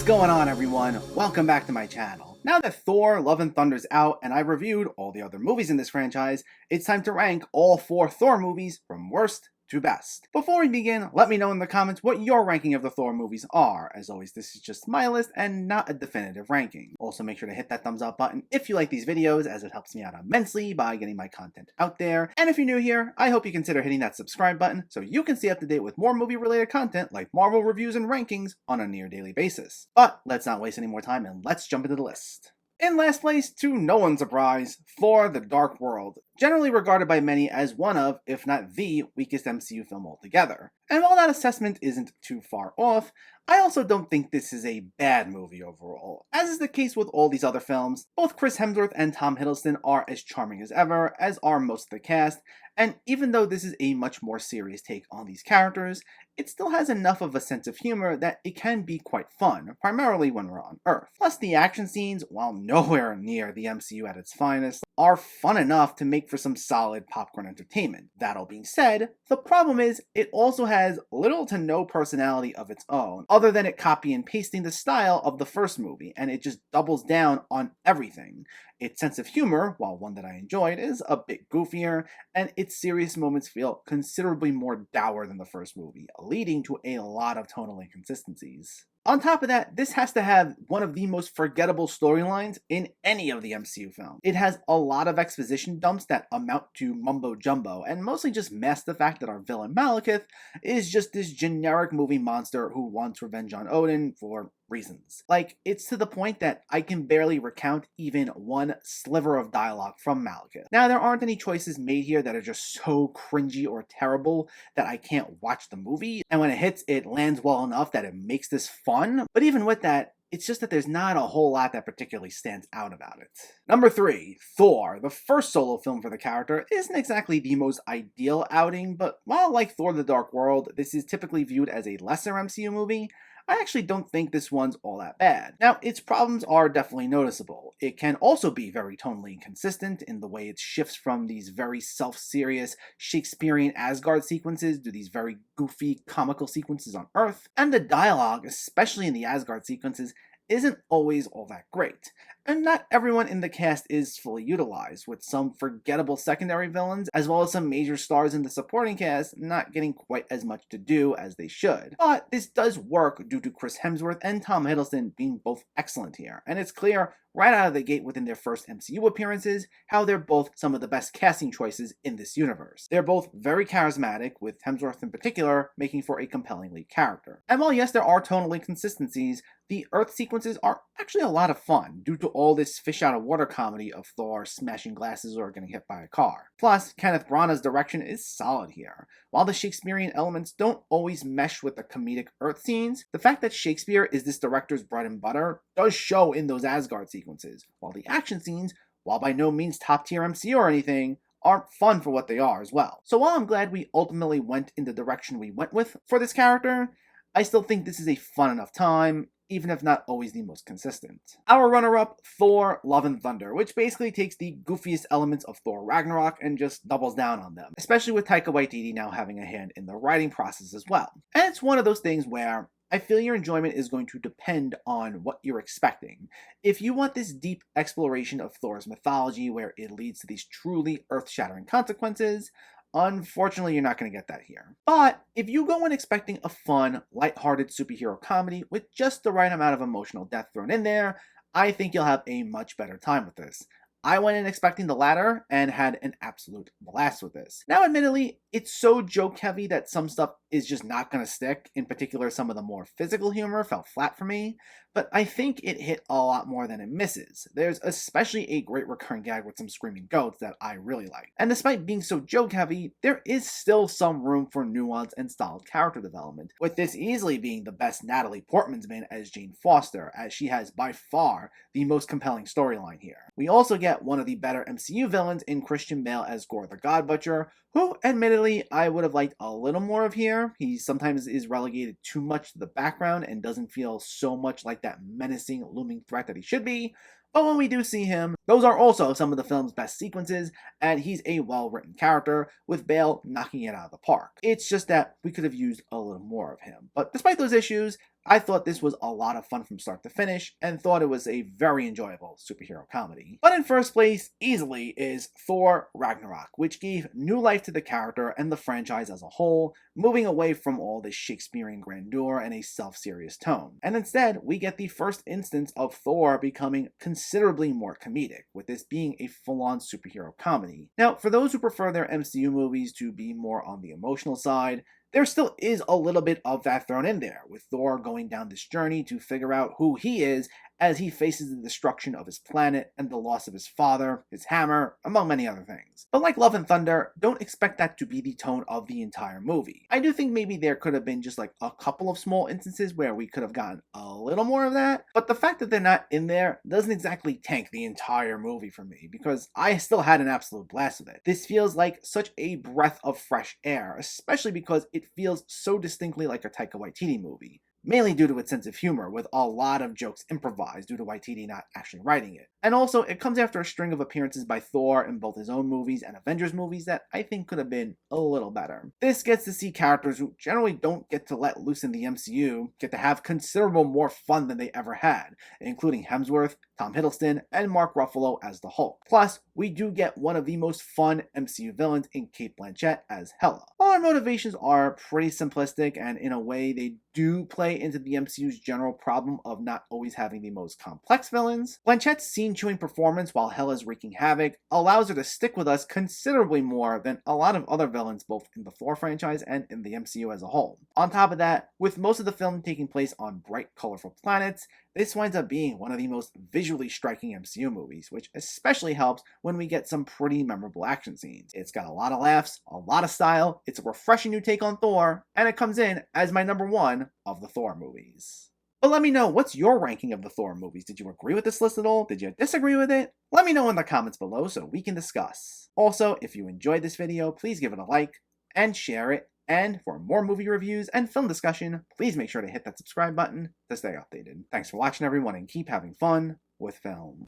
going on, everyone? Welcome back to my channel. Now that Thor Love and Thunder's out and I've reviewed all the other movies in this franchise, it's time to rank all 4 Thor movies from worst to best. Before we begin, let me know in the comments what your ranking of the Thor movies are. As always, this is just my list and not a definitive ranking. Also, make sure to hit that thumbs up button if you like these videos, as it helps me out immensely by getting my content out there. And if you're new here, I hope you consider hitting that subscribe button so you can stay up to date with more movie-related content like Marvel reviews and rankings on a near daily basis. But let's not waste any more time and let's jump into the list. In last place, to no one's surprise, Thor: The Dark World, generally regarded by many as one of, if not the, weakest MCU film altogether. And while that assessment isn't too far off, I also don't think this is a bad movie overall. As is the case with all these other films, both Chris Hemsworth and Tom Hiddleston are as charming as ever, as are most of the cast, and even though this is a much more serious take on these characters, it still has enough of a sense of humor that it can be quite fun, primarily when we're on Earth. Plus, the action scenes, while nowhere near the MCU at its finest, are fun enough to make for some solid popcorn entertainment. That all being said, the problem is it also has little to no personality of its own, other than it copy and pasting the style of the first movie, and it just doubles down on everything. Its sense of humor, while one that I enjoyed, is a bit goofier, and its serious moments feel considerably more dour than the first movie, leading to a lot of tonal inconsistencies. On top of that, this has to have one of the most forgettable storylines in any of the MCU films. It has a lot of exposition dumps that amount to mumbo-jumbo, and mostly just mask the fact that our villain Malekith is just this generic movie monster who wants revenge on Odin for reasons. Like, it's to the point that I can barely recount even one sliver of dialogue from Malekith. Now, there aren't any choices made here that are just so cringy or terrible that I can't watch the movie, and when it hits, it lands well enough that it makes this fun, but even with that, it's just that there's not a whole lot that particularly stands out about it. Number 3, Thor. The first solo film for the character isn't exactly the most ideal outing, but while like Thor: The Dark World, this is typically viewed as a lesser MCU movie, I actually don't think this one's all that bad. Now, its problems are definitely noticeable. It can also be very tonally inconsistent in the way it shifts from these very self-serious Shakespearean Asgard sequences to these very goofy comical sequences on Earth, and the dialogue, especially in the Asgard sequences, isn't always all that great. And not everyone in the cast is fully utilized, with some forgettable secondary villains, as well as some major stars in the supporting cast not getting quite as much to do as they should. But this does work due to Chris Hemsworth and Tom Hiddleston being both excellent here, and it's clear right out of the gate within their first MCU appearances how they're both some of the best casting choices in this universe. They're both very charismatic, with Hemsworth in particular making for a compelling lead character. And while yes, there are tonal inconsistencies, the Earth sequences are actually a lot of fun due to all this fish-out-of-water comedy of Thor smashing glasses or getting hit by a car. Plus, Kenneth Branagh's direction is solid here. While the Shakespearean elements don't always mesh with the comedic Earth scenes, the fact that Shakespeare is this director's bread and butter does show in those Asgard sequences, while the action scenes, while by no means top-tier MCU or anything, are fun for what they are as well. So while I'm glad we ultimately went in the direction we went with for this character, I still think this is a fun enough time, even if not always the most consistent. Our runner-up, Thor: Love and Thunder, which basically takes the goofiest elements of Thor Ragnarok and just doubles down on them, especially with Taika Waititi now having a hand in the writing process as well. And it's one of those things where I feel your enjoyment is going to depend on what you're expecting. If you want this deep exploration of Thor's mythology where it leads to these truly earth-shattering consequences, unfortunately, you're not going to get that here. But if you go in expecting a fun, lighthearted superhero comedy with just the right amount of emotional depth thrown in there, I think you'll have a much better time with this. I went in expecting the latter and had an absolute blast with this. Now, admittedly, it's so joke-heavy that some stuff is just not going to stick. In particular, some of the more physical humor fell flat for me, but I think it hit a lot more than it misses. There's especially a great recurring gag with some screaming goats that I really like. And despite being so joke-heavy, there is still some room for nuance and solid character development, with this easily being the best Natalie Portman's been as Jane Foster, as she has by far the most compelling storyline here. We also get one of the better MCU villains in Christian Bale as Gore the God Butcher, who admittedly I would have liked a little more of here. He sometimes is relegated too much to the background and doesn't feel so much like that menacing, looming threat that he should be. But when we do see him, those are also some of the film's best sequences, and he's a well-written character, with Bale knocking it out of the park. It's just that we could have used a little more of him. But despite those issues, I thought this was a lot of fun from start to finish, and thought it was a very enjoyable superhero comedy. But in first place, easily, is Thor Ragnarok, which gave new life to the character and the franchise as a whole, moving away from all this Shakespearean grandeur and a self-serious tone. And instead, we get the first instance of Thor becoming considerably more comedic, with this being a full-on superhero comedy. Now, for those who prefer their MCU movies to be more on the emotional side, there still is a little bit of that thrown in there, with Thor going down this journey to figure out who he is as he faces the destruction of his planet and the loss of his father, his hammer, among many other things. But like Love and Thunder, don't expect that to be the tone of the entire movie. I do think maybe there could have been just like a couple of small instances where we could have gotten a little more of that, but the fact that they're not in there doesn't exactly tank the entire movie for me, because I still had an absolute blast with it. This feels like such a breath of fresh air, especially because it feels so distinctly like a Taika Waititi movie, mainly due to its sense of humor, with a lot of jokes improvised due to Waititi not actually writing it. And also, it comes after a string of appearances by Thor in both his own movies and Avengers movies that I think could have been a little better. This gets to see characters who generally don't get to let loose in the MCU get to have considerable more fun than they ever had, including Hemsworth, Tom Hiddleston, and Mark Ruffalo as the Hulk. Plus, we do get one of the most fun MCU villains in Cate Blanchett as Hela. While our motivations are pretty simplistic, and in a way they do play into the MCU's general problem of not always having the most complex villains, Blanchett's scene-chewing performance while Hela's wreaking havoc allows her to stick with us considerably more than a lot of other villains both in the Thor franchise and in the MCU as a whole. On top of that, with most of the film taking place on bright, colorful planets, this winds up being one of the most visually striking MCU movies, which especially helps when we get some pretty memorable action scenes. It's got a lot of laughs, a lot of style, it's a refreshing new take on Thor, and it comes in as my number one of the Thor movies. But let me know, what's your ranking of the Thor movies? Did you agree with this list at all? Did you disagree with it? Let me know in the comments below so we can discuss. Also, if you enjoyed this video, please give it a like and share it. And for more movie reviews and film discussion, please make sure to hit that subscribe button to stay updated. Thanks for watching, everyone, and keep having fun with film.